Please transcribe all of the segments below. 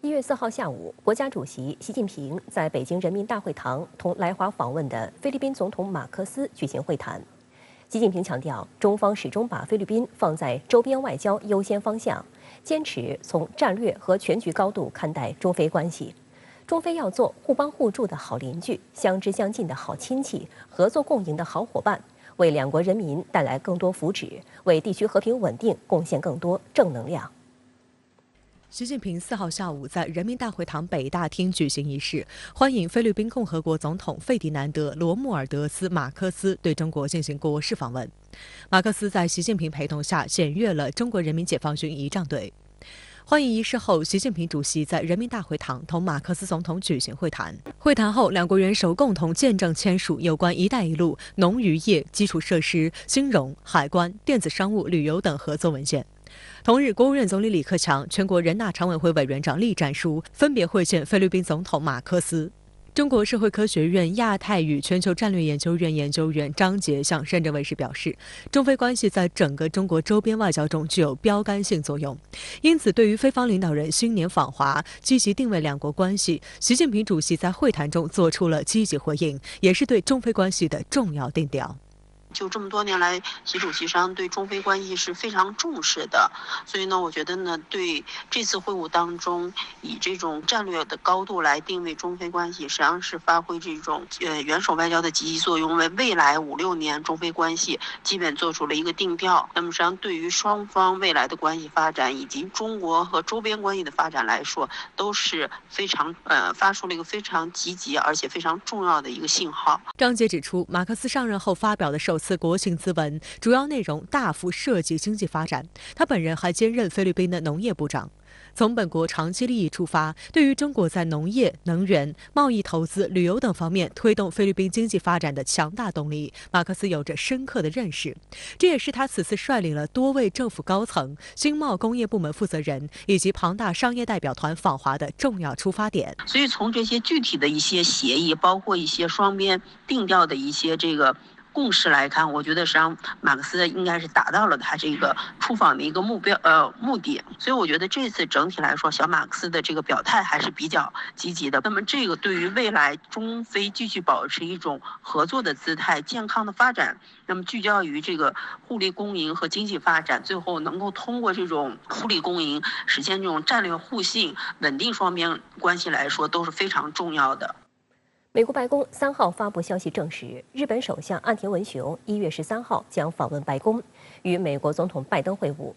1月4号下午，国家主席习近平在北京人民大会堂同来华访问的菲律宾总统马克思举行会谈。习近平强调，中方始终把菲律宾放在周边外交优先方向，坚持从战略和全局高度看待中菲关系。中菲要做互帮互助的好邻居，相知相近的好亲戚，合作共赢的好伙伴，为两国人民带来更多福祉，为地区和平稳定贡献更多正能量。习近平4号下午在人民大会堂北大厅举行仪式，欢迎菲律宾共和国总统费迪南德·罗穆尔德斯·马克思对中国进行国事访问。马克思在习近平陪同下检阅了中国人民解放军仪仗队。欢迎仪式后，习近平主席在人民大会堂同马克思总统举行会谈。会谈后，两国元首共同见证签署有关“一带一路”农渔业、基础设施、金融、海关、电子商务、旅游等合作文件。同日，国务院总理李克强、全国人大常委会委员长栗战书分别会见菲律宾总统马克思。中国社会科学院亚太与全球战略研究院研究员张杰向深圳卫视表示，中菲关系在整个中国周边外交中具有标杆性作用，因此对于菲方领导人新年访华，积极定位两国关系，习近平主席在会谈中做出了积极回应，也是对中菲关系的重要定调。就这么多年来，习主席实际上对中菲关系是非常重视的，所以呢，我觉得呢，对这次会晤当中，以这种战略的高度来定位中菲关系，实际上是发挥这种元首外交的积极作用，为未来5、6年中菲关系基本做出了一个定调。那么实际上对于双方未来的关系发展，以及中国和周边关系的发展来说，都是非常发出了一个非常积极而且非常重要的一个信号。张杰指出，马克思上任后发表的首次国情咨文，主要内容大幅涉及经济发展。他本人还兼任菲律宾的农业部长。从本国长期利益出发，对于中国在农业、能源、贸易、投资、旅游等方面推动菲律宾经济发展的强大动力，马克思有着深刻的认识。这也是他此次率领了多位政府高层、经贸工业部门负责人以及庞大商业代表团访华的重要出发点。所以从这些具体的一些协议，包括一些双边定调的一些这个共识来看，我觉得实际上马克思应该是达到了他这个出访的一个目的，所以我觉得这次整体来说，小马克思的这个表态还是比较积极的。那么这个对于未来中菲继续保持一种合作的姿态、健康的发展，那么聚焦于这个互利共赢和经济发展，最后能够通过这种互利共赢实现这种战略互信、稳定双边关系来说，都是非常重要的。美国白宫3号发布消息证实，日本首相岸田文雄1月13号将访问白宫，与美国总统拜登会晤。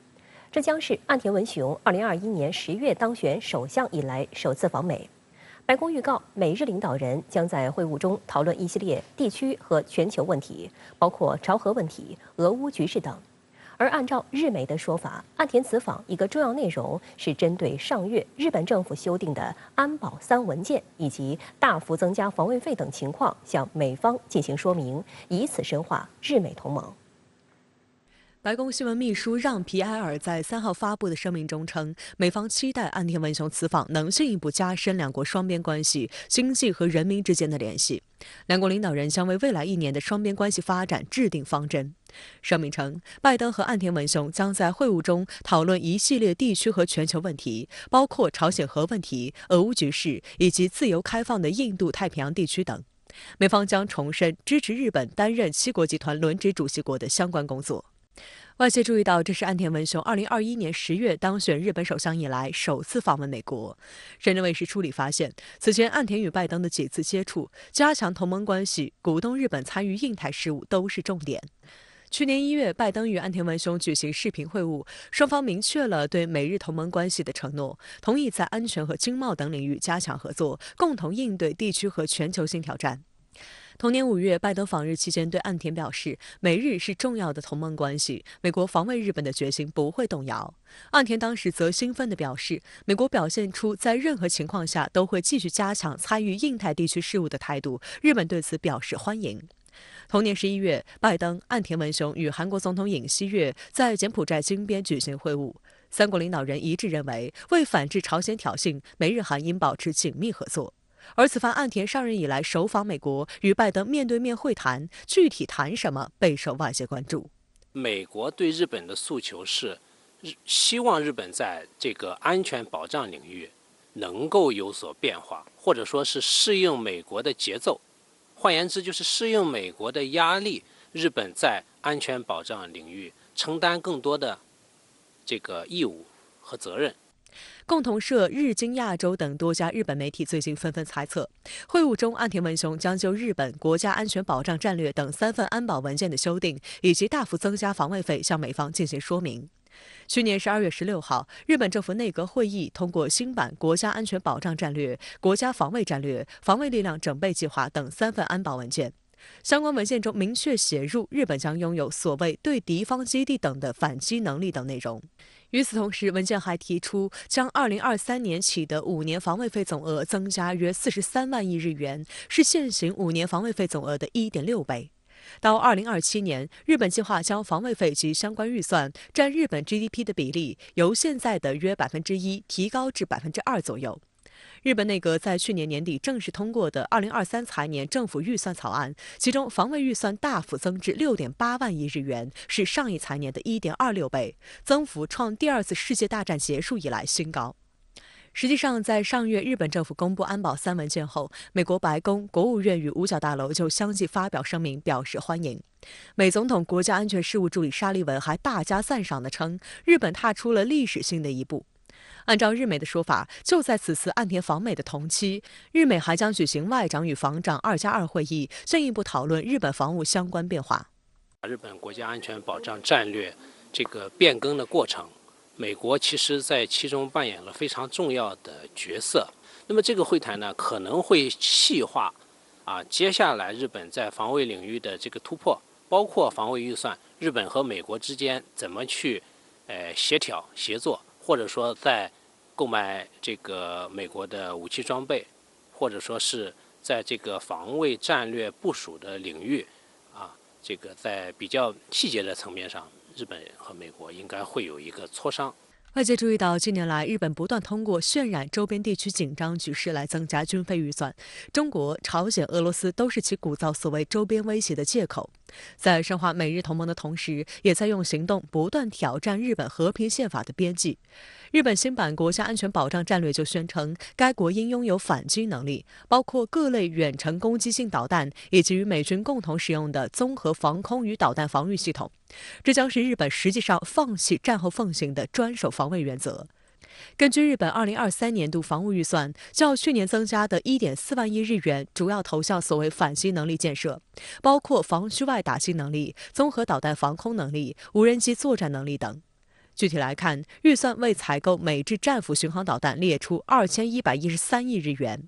这将是岸田文雄2021年10月当选首相以来首次访美。白宫预告，美日领导人将在会晤中讨论一系列地区和全球问题，包括朝核问题、俄乌局势等。而按照日媒的说法，岸田此访一个重要内容是针对上月日本政府修订的安保3文件以及大幅增加防卫费等情况，向美方进行说明，以此深化日美同盟。白宫新闻秘书让·皮埃尔在3号发布的声明中称，美方期待岸田文雄此访能进一步加深两国双边关系、经济和人民之间的联系。两国领导人将为未来1年的双边关系发展制定方针。声明称，拜登和岸田文雄将在会晤中讨论一系列地区和全球问题，包括朝鲜核问题、俄乌局势以及自由开放的印度太平洋地区等。美方将重申支持日本担任7国集团轮值主席国的相关工作。外界注意到，这是岸田文雄2021年10月当选日本首相以来首次访问美国。深圳卫视处理发现，此前岸田与拜登的几次接触，加强同盟关系、鼓动日本参与印太事务都是重点。去年1月，拜登与岸田文雄举行视频会晤，双方明确了对美日同盟关系的承诺，同意在安全和经贸等领域加强合作，共同应对地区和全球性挑战。同年5月，拜登访日期间对岸田表示，美日是重要的同盟关系，美国防卫日本的决心不会动摇。岸田当时则兴奋地表示，美国表现出在任何情况下都会继续加强参与印太地区事务的态度，日本对此表示欢迎。同年11月，拜登、岸田文雄与韩国总统尹锡悦在柬埔寨金边举行会晤，三国领导人一致认为，为反制朝鲜挑衅，美日韩应保持紧密合作。而此番岸田上任以来首访美国，与拜登面对面会谈，具体谈什么备受外界关注。美国对日本的诉求是希望日本在这个安全保障领域能够有所变化，或者说是适应美国的节奏。换言之，就是适应美国的压力，日本在安全保障领域承担更多的这个义务和责任。共同社、日经亚洲等多家日本媒体最近纷纷猜测，会晤中岸田文雄将就日本国家安全保障战略等3份安保文件的修订，以及大幅增加防卫费向美方进行说明。去年12月16号，日本政府内阁会议通过新版国家安全保障战略、国家防卫战略、防卫力量整备计划等3份安保文件。相关文件中明确写入日本将拥有所谓对敌方基地等的反击能力等内容。与此同时，文件还提出将2023年起的5年防卫费总额增加约43万亿日元，是现行5年防卫费总额的1.6倍。到2027年，日本计划将防卫费及相关预算占日本 GDP 的比例由现在的约1%提高至2%左右。日本内阁在去年年底正式通过的2023财年政府预算草案，其中防卫预算大幅增至6.8万亿日元，是上一财年的1.26倍，增幅创第2次世界大战结束以来新高。实际上，在上月日本政府公布安保3文件后，美国白宫、国务院与五角大楼就相继发表声明表示欢迎。美总统国家安全事务助理沙利文还大加赞赏地称，日本踏出了历史性的一步。按照日媒的说法，就在此次岸田访美的同期，日美还将举行外长与防长2+2会议，进一步讨论日本防务相关变化。日本国家安全保障战略这个变更的过程，美国其实在其中扮演了非常重要的角色。那么这个会谈呢，可能会细化接下来日本在防卫领域的这个突破，包括防卫预算，日本和美国之间怎么去协调协作。或者说在购买这个美国的武器装备，或者说是在这个防卫战略部署的领域这个在比较细节的层面上，日本和美国应该会有一个磋商。外界注意到，近年来日本不断通过渲染周边地区紧张局势来增加军费预算，中国、朝鲜、俄罗斯都是其鼓噪所谓周边威胁的借口。在深化美日同盟的同时，也在用行动不断挑战日本和平宪法的边际。日本新版国家安全保障战略就宣称，该国应拥有反击能力，包括各类远程攻击性导弹，以及与美军共同使用的综合防空与导弹防御系统。这将是日本实际上放弃战后奉行的专守防卫原则。根据日本2023年度防务预算，较去年增加的1.4万亿日元，主要投向所谓反击能力建设，包括防区外打击能力、综合导弹防空能力、无人机作战能力等。具体来看，预算为采购美制战斧巡航导弹列出2113亿日元。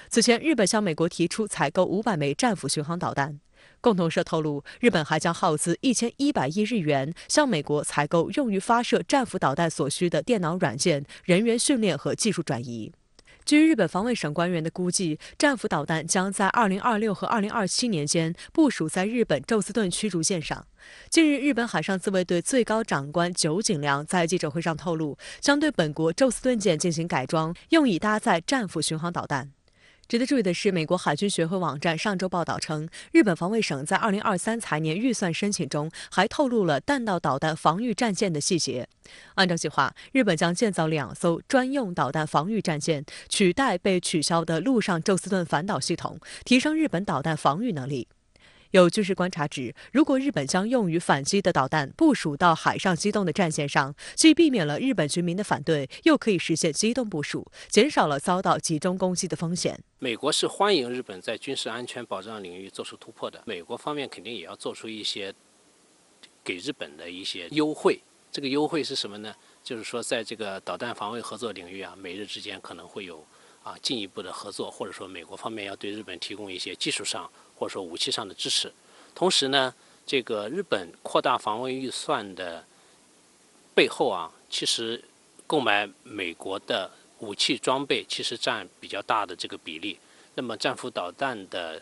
此前，日本向美国提出采购500枚战斧巡航导弹。共同社透露，日本还将耗资1100亿日元向美国采购用于发射战斧导弹所需的电脑软件、人员训练和技术转移。据日本防卫省官员的估计，战斧导弹将在2026和2027年间部署在日本宙斯盾驱逐舰上。近日，日本海上自卫队最高长官酒井良在记者会上透露，将对本国宙斯盾舰进行改装，用以搭载战斧巡航导弹。值得注意的是，美国海军学会网站上周报道称，日本防卫省在2023财年预算申请中还透露了弹道导弹防御战舰的细节。按照计划，日本将建造2艘专用导弹防御战舰，取代被取消的陆上宙斯盾反导系统，提升日本导弹防御能力。有军事观察指，如果日本将用于反击的导弹部署到海上机动的战线上，既避免了日本军民的反对，又可以实现机动部署，减少了遭到集中攻击的风险。美国是欢迎日本在军事安全保障领域做出突破的，美国方面肯定也要做出一些给日本的一些优惠。这个优惠是什么呢？就是说，在这个导弹防卫合作领域美日之间可能会有进一步的合作，或者说美国方面要对日本提供一些技术上或者说武器上的支持。同时呢，这个日本扩大防卫预算的背后其实购买美国的武器装备其实占比较大的这个比例。那么战斧导弹的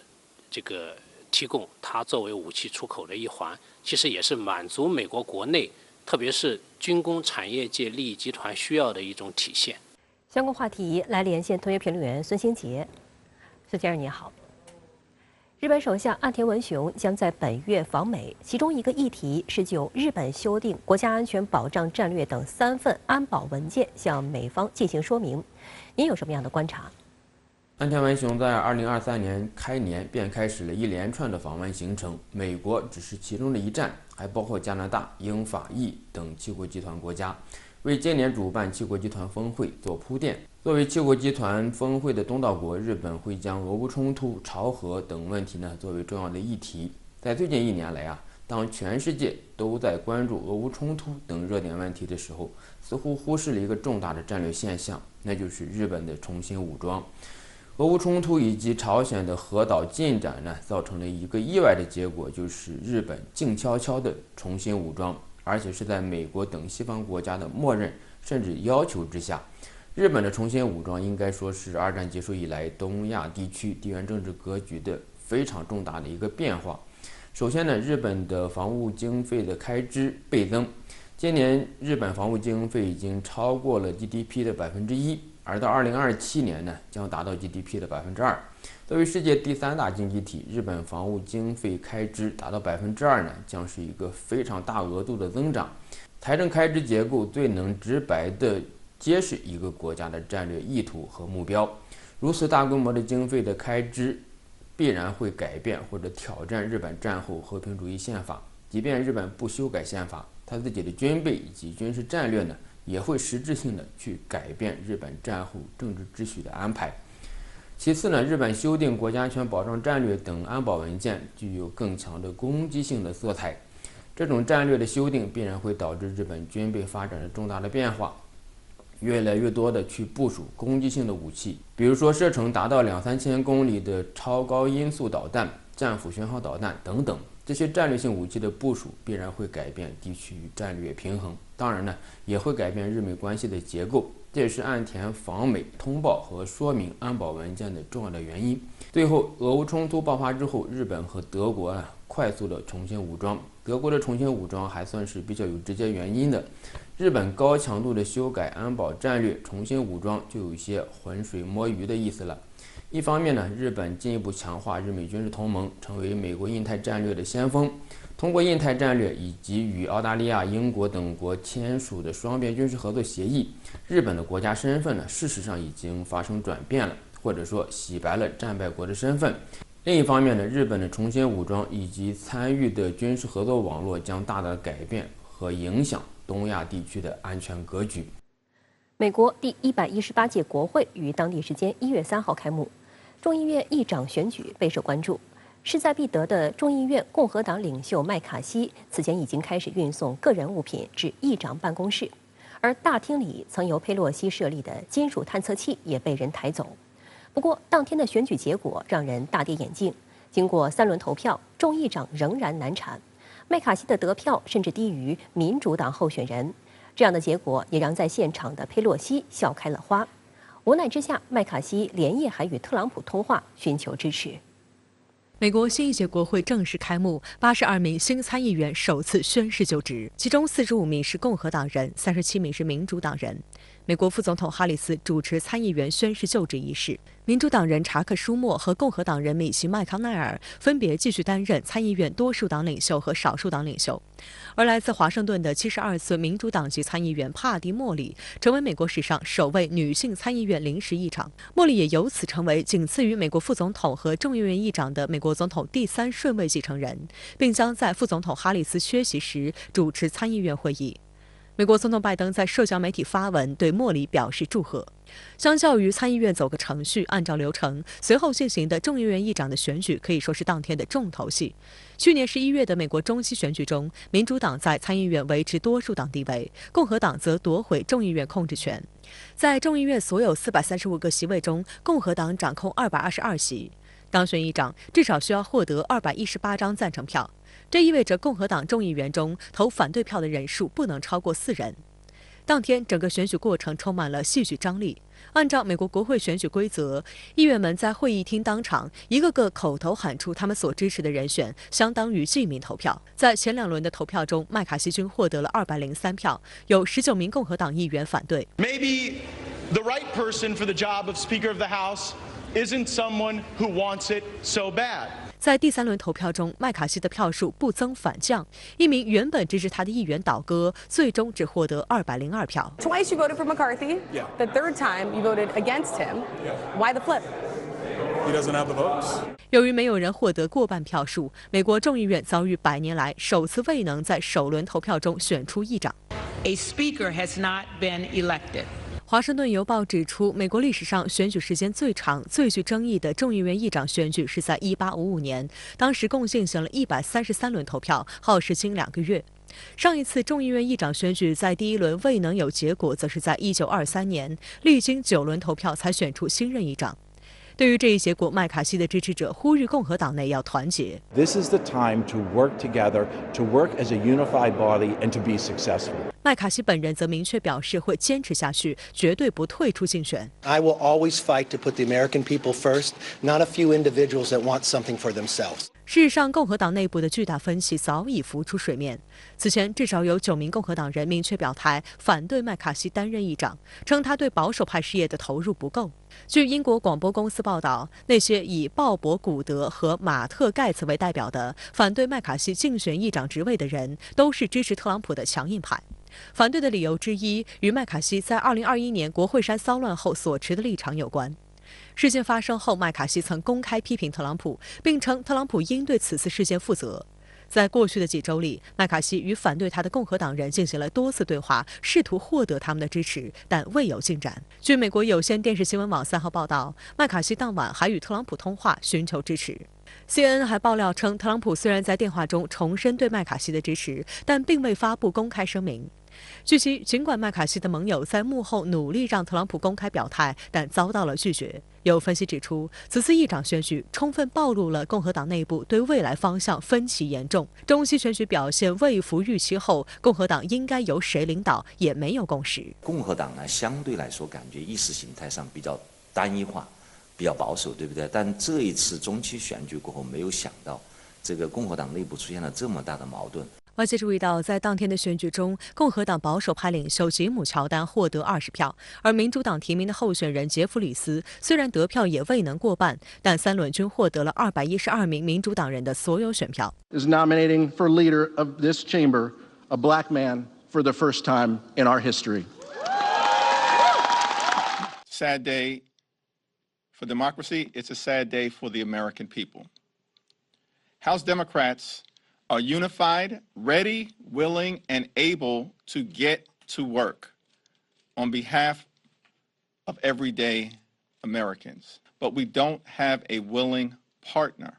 这个提供，它作为武器出口的一环，其实也是满足美国国内特别是军工产业界利益集团需要的一种体现。相关话题来连线特约评论员孙兴杰。孙先生你好。日本首相岸田文雄将在本月访美，其中一个议题是就日本修订国家安全保障战略等3份安保文件向美方进行说明。您有什么样的观察？岸田文雄在2023年开年便开始了一连串的访问行程，美国只是其中的一站，还包括加拿大、英法意等七国集团国家，为今年主办七国集团峰会做铺垫。作为七国集团峰会的东道国，日本会将俄乌冲突、朝核等问题作为重要的议题。在最近1年来当全世界都在关注俄乌冲突等热点问题的时候，似乎忽视了一个重大的战略现象，那就是日本的重新武装。俄乌冲突以及朝鲜的核岛进展造成了一个意外的结果，就是日本静悄悄的重新武装，而且是在美国等西方国家的默认甚至要求之下。日本的重新武装应该说是2战结束以来东亚地区地缘政治格局的非常重大的一个变化。首先日本的防务经费的开支倍增，今年日本防务经费已经超过了 GDP 的1%，而到2027年将达到 GDP 的2%。作为世界第3大经济体，日本防务经费开支达到2%将是一个非常大额度的增长。财政开支结构最能直白地揭示一个国家的战略意图和目标。如此大规模的经费的开支，必然会改变或者挑战日本战后和平主义宪法。即便日本不修改宪法，他自己的军备以及军事战略也会实质性的去改变日本战后政治秩序的安排。其次日本修订国家安全保障战略等安保文件具有更强的攻击性的色彩。这种战略的修订必然会导致日本军备发展的重大的变化，越来越多的去部署攻击性的武器，比如说射程达到2-3千公里的超高音速导弹、战斧巡航导弹等等。这些战略性武器的部署必然会改变地区战略平衡，当然也会改变日美关系的结构。这也是岸田访美通报和说明安保文件的重要的原因。最后，俄乌冲突爆发之后，日本和德国快速的重新武装。德国的重新武装还算是比较有直接原因的，日本高强度的修改安保战略，重新武装就有一些浑水摸鱼的意思了。一方面日本进一步强化日美军事同盟，成为美国印太战略的先锋。通过印太战略以及与澳大利亚、英国等国签署的双边军事合作协议，日本的国家身份事实上已经发生转变了，或者说洗白了战败国的身份。另一方面日本的重新武装以及参与的军事合作网络将大大改变和影响东亚地区的安全格局。美国第118届国会于当地时间1月3号开幕，众议院议长选举备受关注。势在必得的众议院共和党领袖麦卡锡此前已经开始运送个人物品至议长办公室，而大厅里曾由佩洛西设立的金属探测器也被人抬走。不过，当天的选举结果让人大跌眼镜。经过3轮投票，众议长仍然难产，麦卡锡的得票甚至低于民主党候选人。这样的结果也让在现场的佩洛西笑开了花。无奈之下，麦卡锡连夜还与特朗普通话，寻求支持。美国新一届国会正式开幕，82名新参议员首次宣誓就职，其中45名是共和党人，37名是民主党人。美国副总统哈里斯主持参议员宣誓就职仪式，民主党人查克·舒默和共和党人米奇·麦康奈尔分别继续担任参议院多数党领袖和少数党领袖。而来自华盛顿的72岁民主党籍参议员帕蒂·莫里成为美国史上首位女性参议院临时议长，莫里也由此成为仅次于美国副总统和众议院议长的美国总统第3顺位继承人，并将在副总统哈里斯缺席时主持参议院会议。美国总统拜登在社交媒体发文对莫里表示祝贺。相较于参议院走个程序、按照流程随后进行的众议院议长的选举，可以说是当天的重头戏。去年11月的美国中期选举中，民主党在参议院维持多数党地位，共和党则夺回众议院控制权。在众议院所有435个席位中，共和党掌控222席。当选议长至少需要获得218张赞成票，这意味着共和党众议员中投反对票的人数不能超过4人。当天，整个选举过程充满了戏剧张力。按照美国国会选举规则，议员们在会议厅当场一个个口头喊出他们所支持的人选，相当于记名投票。在前2轮的投票中，麦卡锡均获得了203票，有19名共和党议员反对。Maybe the right person for the job of Speaker of the House isn't someone who wants it so bad. 在第3轮投票中，麦卡锡的票数不增反降，一名原本支持他的议员倒戈，最终只获得202票。Twice you voted for McCarthy. The third time you voted against him. Why the flip? He doesn't have the votes. 由于没有人获得过半票数，美国众议院遭遇100年来首次未能在首轮投票中选出议长。A speaker has not been elected. 华盛顿邮报指出，美国历史上选举时间最长、最具争议的众议院议长选举是在1855年，当时共进行了133轮投票，耗时近2个月。上一次众议院议长选举在第1轮未能有结果，则是在1923年，历经9轮投票才选出新任议长。对于这一结果，麦卡锡的支持者呼吁共和党内要团结。This is the time to work together, to work as a unified body, and to be successful. 麦卡锡本人则明确表示会坚持下去，绝对不退出竞选。I will always fight to put the American people first, not a few individuals that want something for themselves. 事实上，共和党内部的巨大分歧早已浮出水面。此前，至少有9名共和党人明确表态反对麦卡锡担任议长，称他对保守派事业的投入不够。据英国广播公司报道，那些以鲍勃·古德和马特·盖茨为代表的反对麦卡锡竞选议长职位的人，都是支持特朗普的强硬派。反对的理由之一与麦卡锡在2021年国会山骚乱后所持的立场有关。事件发生后，麦卡锡曾公开批评特朗普，并称特朗普应对此次事件负责。在过去的几周里，麦卡锡与反对他的共和党人进行了多次对话，试图获得他们的支持，但未有进展。据美国有线电视新闻网3号报道，麦卡锡当晚还与特朗普通话，寻求支持。CNN 还爆料称，特朗普虽然在电话中重申对麦卡锡的支持，但并未发布公开声明。据悉，尽管麦卡锡的盟友在幕后努力让特朗普公开表态，但遭到了拒绝。有分析指出，此次议长选举充分暴露了共和党内部对未来方向分歧严重。中期选举表现未符预期后，共和党应该由谁领导也没有共识。共和党呢，相对来说感觉意识形态上比较单一化，比较保守，对不对？但这一次中期选举过后，没有想到这个共和党内部出现了这么大的矛盾。外界注意到，在当天的选举中，共和党保守派领袖吉姆·乔丹获得20票，而民主党提名的候选人杰弗里斯虽然得票也未能过半，但3轮均获得了212名民主党人的所有选票。Is nominating for leader of this chamber a black man for the first time in our history. Sad day for democracy. It's a sad day for the American people. House Democrats are unified, ready, willing, and able to get to work on behalf of everyday Americans. But we don't have a willing partner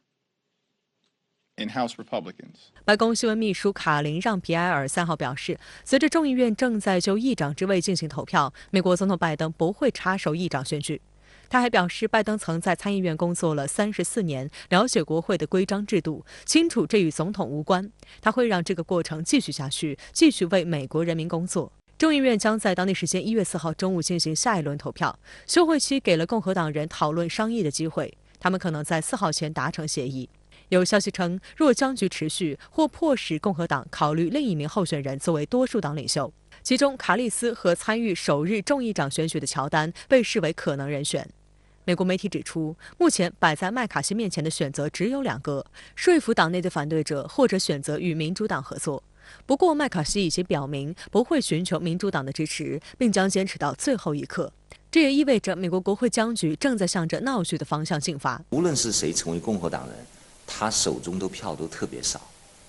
in House Republicans. 白宫新闻秘书卡琳·让皮埃尔3号表示，随着众议院正在就议长之位进行投票，美国总统拜登不会插手议长选举。他还表示，拜登曾在参议院工作了34年，了解国会的规章制度，清楚这与总统无关。他会让这个过程继续下去，继续为美国人民工作。众议院将在当地时间1月4号中午进行下一轮投票，休会期给了共和党人讨论商议的机会，他们可能在4号前达成协议。有消息称，若僵局持续，或迫使共和党考虑另一名候选人作为多数党领袖，其中卡利斯和参与首日众议长选举的乔丹被视为可能人选。美国媒体指出，目前摆在麦卡锡面前的选择只有2个：说服党内的反对者，或者选择与民主党合作。不过，麦卡锡已经表明不会寻求民主党的支持，并将坚持到最后一刻。这也意味着美国国会僵局正在向着闹剧的方向进发。无论是谁成为共和党人，他手中的票都特别少，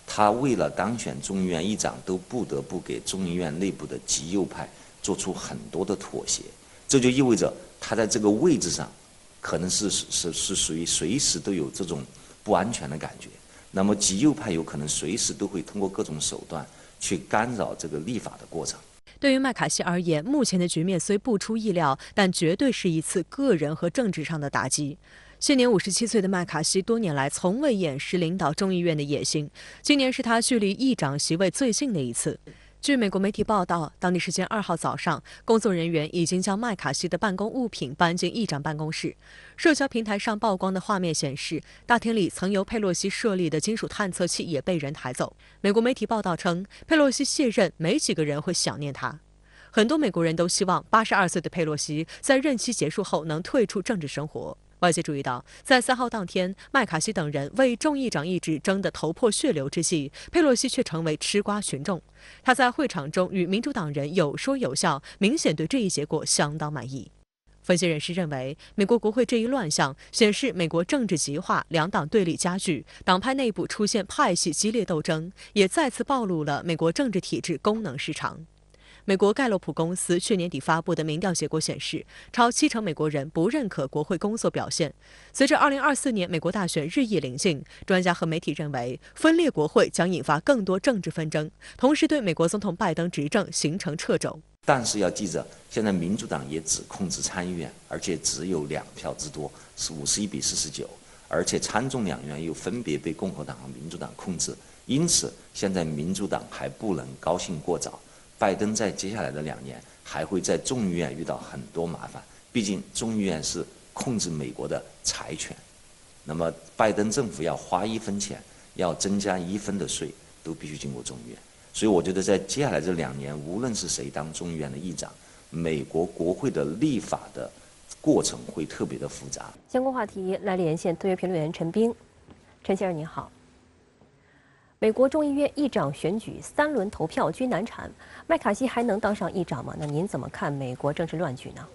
他为了当选众议院议长，都不得不给众议院内部的极右派做出很多的妥协。这就意味着他在这个位置上可能是属于随时都有这种不安全的感觉。那么极右派有可能随时都会通过各种手段去干扰这个立法的过程。对于麦卡锡而言，目前的局面虽不出意料，但绝对是一次个人和政治上的打击。现年57岁的麦卡锡多年来从未掩饰领导众议院的野心，今年是他距离议长席位最近的一次。据美国媒体报道，当地时间2号早上，工作人员已经将麦卡锡的办公物品搬进议长办公室。社交平台上曝光的画面显示，大厅里曾由佩洛西设立的金属探测器也被人抬走。美国媒体报道称，佩洛西卸任，没几个人会想念他。很多美国人都希望82岁的佩洛西在任期结束后能退出政治生活。外界注意到，在3号当天，麦卡锡等人为众议长意志争得头破血流之际，佩洛西却成为吃瓜群众。他在会场中与民主党人有说有笑，明显对这一结果相当满意。分析人士认为，美国国会这一乱象显示美国政治极化，两党对立加剧，党派内部出现派系激烈斗争，也再次暴露了美国政治体制功能失常。美国盖洛普公司去年底发布的民调结果显示，超70%美国人不认可国会工作表现。随着2024年美国大选日益临近，专家和媒体认为，分裂国会将引发更多政治纷争，同时对美国总统拜登执政形成掣肘。但是要记着，现在民主党也只控制参议院，而且只有2票之多，是51比49，而且参众两院又分别被共和党和民主党控制，因此现在民主党还不能高兴过早。拜登在接下来的2年还会在众议院遇到很多麻烦，毕竟众议院是控制美国的财权，那么拜登政府要花1分钱，要增加1分的税，都必须经过众议院。所以我觉得在接下来这2年，无论是谁当众议院的议长，美国国会的立法的过程会特别的复杂。相关话题来连线特约评论员陈斌。陈先生您好。美国众议院议长选举3轮投票均难产，麦卡锡还能当上议长吗？那您怎么看美国政治乱局呢？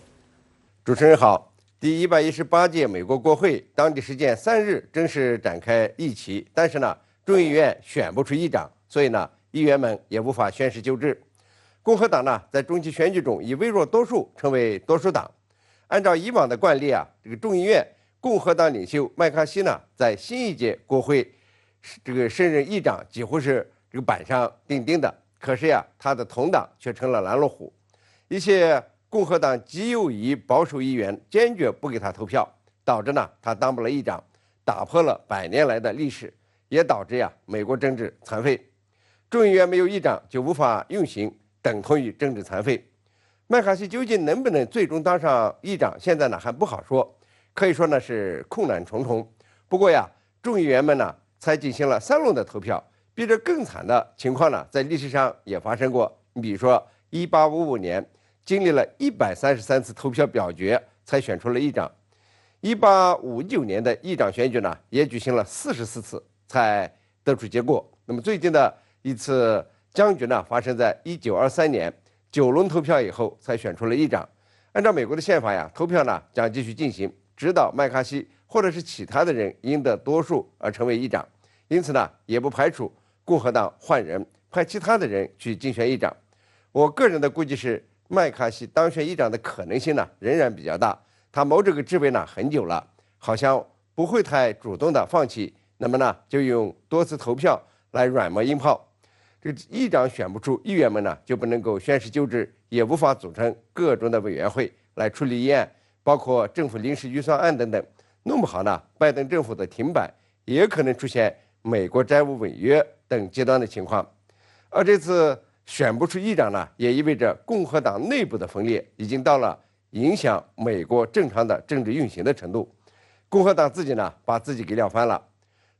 主持人好，第118届美国国会当地时间3日正式展开议期，但是呢，众议院选不出议长，所以呢，议员们也无法宣誓就职。共和党呢，在中期选举中以微弱多数成为多数党。按照以往的惯例啊，这个众议院共和党领袖麦卡锡呢，在新一届国会升任议长几乎是这个板上钉钉的。可是呀，他的同党却成了拦路虎，一些共和党极右翼保守议员坚决不给他投票，导致呢他当不了议长，打破了100年来的历史，也导致呀美国政治残废。众议院没有议长就无法运行，等同于政治残废。麦卡锡究竟能不能最终当上议长，现在呢还不好说，可以说呢是困难重重。不过呀，众议员们呢才进行了3轮的投票，比这更惨的情况呢在历史上也发生过。你比如说1855年，经历了133次投票表决才选出了议长；1859年的议长选举呢也举行了44次才得出结果。那么最近的一次僵局呢发生在1923年，9轮投票以后才选出了议长。按照美国的宪法呀，投票呢将继续进行，直到麦卡锡或者是其他的人赢得多数而成为议长。因此呢，也不排除共和党换人，派其他的人去竞选议长。我个人的估计是，麦卡锡当选议长的可能性呢仍然比较大。他谋这个职位呢很久了，好像不会太主动的放弃，那么呢就用多次投票来软磨硬泡。这个议长选不出，议员们呢就不能够宣誓就职，也无法组成各种的委员会来处理议案，包括政府临时预算案等等。弄不好呢，拜登政府的停摆也可能出现美国债务违约等极端的情况。而这次选不出议长呢，也意味着共和党内部的分裂已经到了影响美国正常的政治运行的程度。共和党自己呢把自己给撂翻了。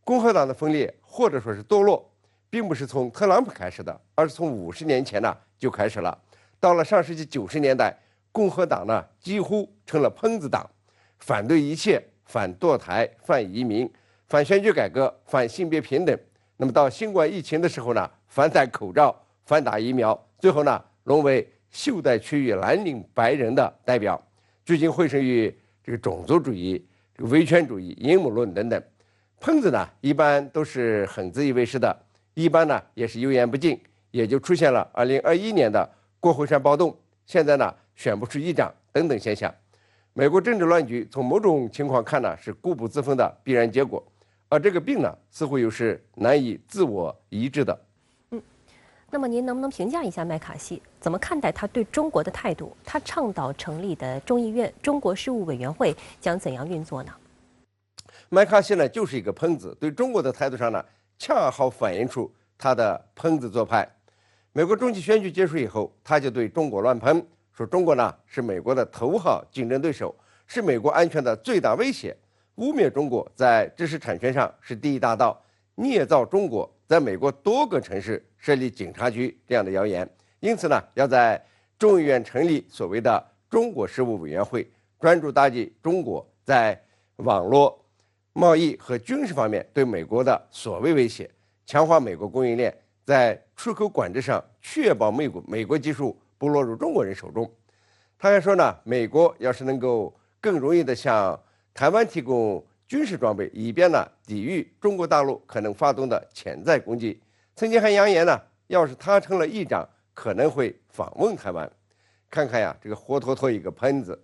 共和党的分裂或者说是堕落，并不是从特朗普开始的，而是从50年前呢就开始了。到了上世纪90年代，共和党呢几乎成了喷子党，反对一切，反堕胎、反移民、反选举改革、反性别平等。那么到新冠疫情的时候呢，反戴口罩、反打疫苗，最后呢沦为袖带区域蓝领白人的代表，最近汇成于这个种族主义、这个维权主义、阴谋论等等。喷子呢一般都是很自以为是的，一般呢也是油盐不进，也就出现了2021年的国会山暴动，现在呢选不出议长等等现象。美国政治乱局从某种情况看呢是固步自封的必然结果，而这个病呢似乎又是难以自我医治的。那么您能不能评价一下麦卡锡怎么看待他对中国的态度？他倡导成立的众议院中国事务委员会将怎样运作呢？麦卡锡呢就是一个喷子，对中国的态度上呢恰好反映出他的喷子做派。美国中期选举结束以后，他就对中国乱喷，说中国呢是美国的头号竞争对手，是美国安全的最大威胁，污蔑中国在知识产权上是第一大盗，捏造中国在美国多个城市设立警察局这样的谣言。因此呢，要在众议院成立所谓的中国事务委员会，专注打击中国在网络、贸易和军事方面对美国的所谓威胁，强化美国供应链，在出口管制上确保美国技术不落入中国人手中。他还说呢，美国要是能够更容易地向台湾提供军事装备，以便呢抵御中国大陆可能发动的潜在攻击。曾经还扬言呢，要是他成了议长，可能会访问台湾。看看呀，这个活脱脱一个喷子。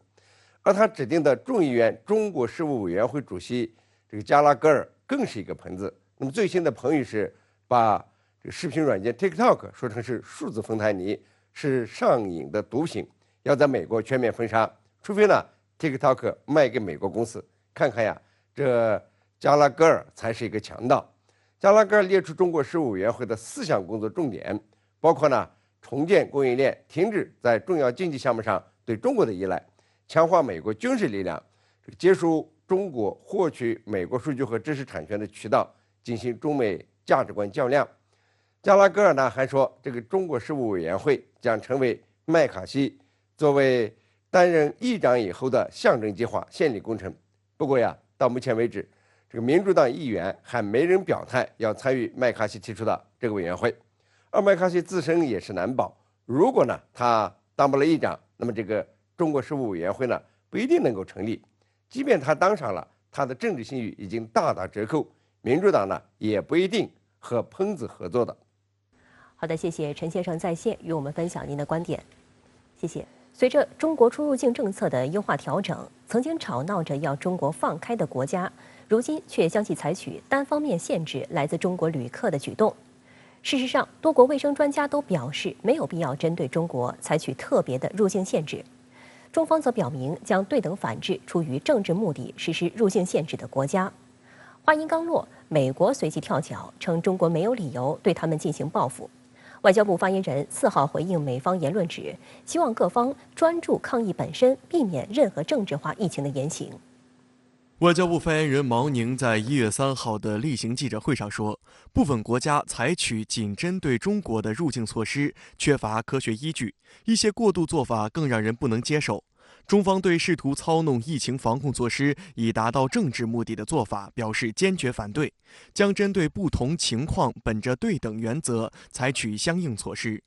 而他指定的众议院中国事务委员会主席这个加拉戈尔更是一个喷子。那么最新的评语是把这个视频软件 TikTok 说成是数字芬太尼，是上瘾的毒品，要在美国全面封杀，除非呢 TikTok 卖给美国公司。看看呀，这加拉戈尔才是一个强盗。加拉戈尔列出中国事务委员会的4项工作重点，包括呢重建供应链，停止在重要经济项目上对中国的依赖，强化美国军事力量，结束中国获取美国数据和知识产权的渠道，进行中美价值观较量。加拉戈尔呢还说，这个中国事务委员会将成为麦卡锡作为担任议长以后的象征计划献礼工程。不过呀，到目前为止，这个民主党议员还没人表态要参与麦卡锡提出的这个委员会。而麦卡锡自身也是难保，如果呢他当不了议长，那么这个中国事务委员会呢不一定能够成立。即便他当上了，他的政治信誉已经大打折扣，民主党呢也不一定和喷子合作的。好的，谢谢陈先生在线与我们分享您的观点，谢谢。随着中国出入境政策的优化调整，曾经吵闹着要中国放开的国家，如今却相继采取单方面限制来自中国旅客的举动。事实上，多国卫生专家都表示没有必要针对中国采取特别的入境限制。中方则表明将对等反制出于政治目的实施入境限制的国家。话音刚落，美国随即跳脚，称中国没有理由对他们进行报复。外交部发言人4号回应美方言论指，希望各方专注抗疫本身，避免任何政治化疫情的言行。外交部发言人毛宁在1月3号的例行记者会上说，部分国家采取仅针对中国的入境措施，缺乏科学依据，一些过度做法更让人不能接受。中方对试图操弄疫情防控措施以达到政治目的的做法表示坚决反对，将针对不同情况本着对等原则采取相应措施。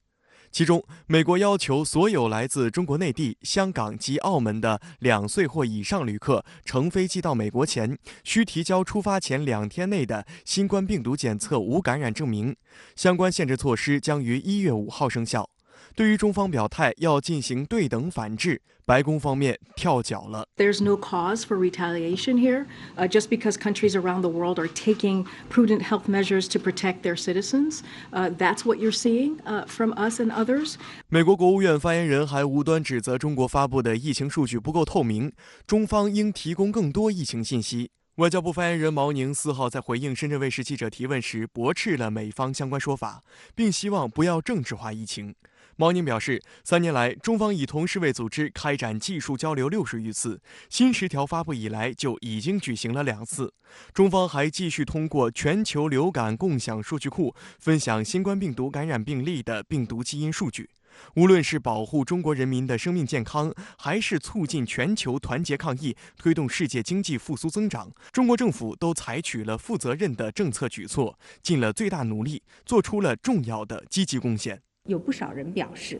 其中，美国要求所有来自中国内地、香港及澳门的2岁或以上旅客乘飞机到美国前，需提交出发前2天内的新冠病毒检测无感染证明。相关限制措施将于1月5号生效。对于中方表态要进行对等反制，白宫方面跳脚了。There's no cause for retaliation here, just because countries around the world are taking prudent health measures to protect their citizens. That's what you're seeing from us and others. 美国国务院发言人还无端指责中国发布的疫情数据不够透明，中方应提供更多疫情信息。外交部发言人毛宁4号在回应深圳卫视记者提问时，驳斥了美方相关说法，并希望不要政治化疫情。毛宁表示，3年来，中方已同世卫组织开展技术交流60余次，新10条发布以来就已经举行了2次。中方还继续通过全球流感共享数据库分享新冠病毒感染病例的病毒基因数据。无论是保护中国人民的生命健康，还是促进全球团结抗疫、推动世界经济复苏增长，中国政府都采取了负责任的政策举措，尽了最大努力，做出了重要的积极贡献。有不少人表示，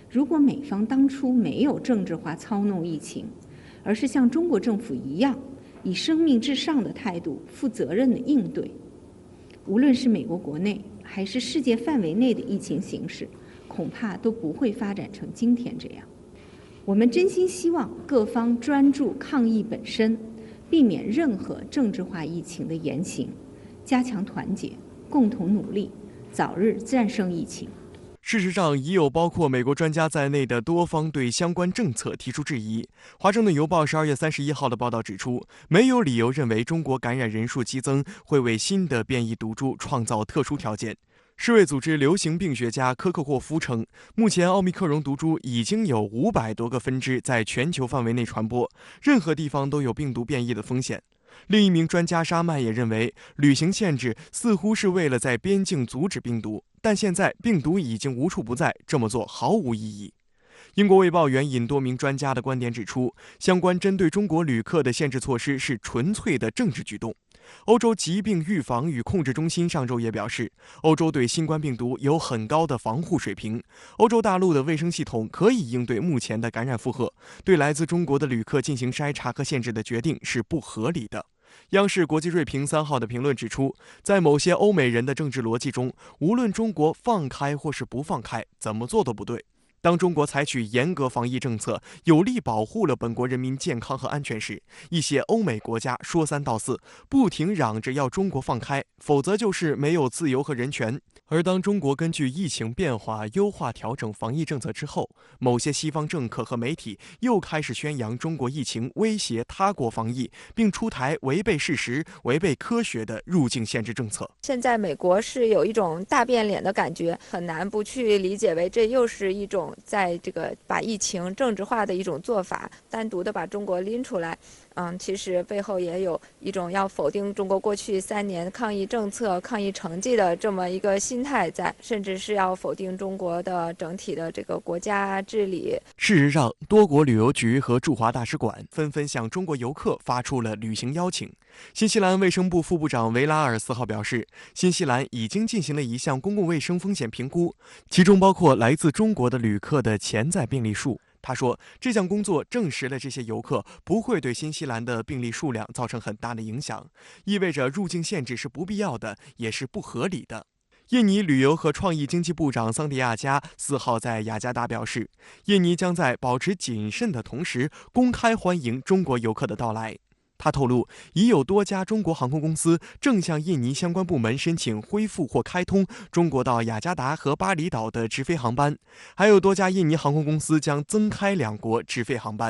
如果美方当初没有政治化操弄疫情，而是像中国政府一样，以生命至上的态度负责任的应对，无论是美国国内还是世界范围内的疫情形势，恐怕都不会发展成今天这样。我们真心希望各方专注抗疫本身，避免任何政治化疫情的言行，加强团结，共同努力，早日战胜疫情。事实上，已有包括美国专家在内的多方对相关政策提出质疑。华盛顿邮报12月31号的报道指出，没有理由认为中国感染人数激增会为新的变异毒株创造特殊条件。世卫组织流行病学家科克霍夫称，目前奥密克戎毒株已经有500多个分支在全球范围内传播，任何地方都有病毒变异的风险。另一名专家沙曼也认为，旅行限制似乎是为了在边境阻止病毒，但现在病毒已经无处不在，这么做毫无意义。英国卫报援引多名专家的观点指出，相关针对中国旅客的限制措施是纯粹的政治举动。欧洲疾病预防与控制中心上周也表示，欧洲对新冠病毒有很高的防护水平，欧洲大陆的卫生系统可以应对目前的感染负荷，对来自中国的旅客进行筛查和限制的决定是不合理的。央视国际锐评3号的评论指出，在某些欧美人的政治逻辑中，无论中国放开或是不放开，怎么做都不对。当中国采取严格防疫政策，有力保护了本国人民健康和安全时，一些欧美国家说三道四，不停嚷着要中国放开，否则就是没有自由和人权。而当中国根据疫情变化优化调整防疫政策之后，某些西方政客和媒体又开始宣扬中国疫情威胁他国防疫，并出台违背事实、违背科学的入境限制政策。现在美国是有一种大变脸的感觉，很难不去理解为这又是一种在这个把疫情政治化的一种做法，单独的把中国拎出来。其实背后也有一种要否定中国过去3年抗疫政策、抗疫成绩的这么一个心态在，甚至是要否定中国的整体的这个国家治理。事实上，多国旅游局和驻华大使馆纷纷向中国游客发出了旅行邀请。新西兰卫生部副部长维拉尔4号表示，新西兰已经进行了一项公共卫生风险评估，其中包括来自中国的旅客的潜在病例数。他说，这项工作证实了这些游客不会对新西兰的病例数量造成很大的影响，意味着入境限制是不必要的，也是不合理的。印尼旅游和创意经济部长桑迪亚加4号在雅加达表示，印尼将在保持谨慎的同时，公开欢迎中国游客的到来。他透露，已有多家中国航空公司正向印尼相关部门申请恢复或开通中国到雅加达和巴厘岛的直飞航班，还有多家印尼航空公司将增开2国直飞航班。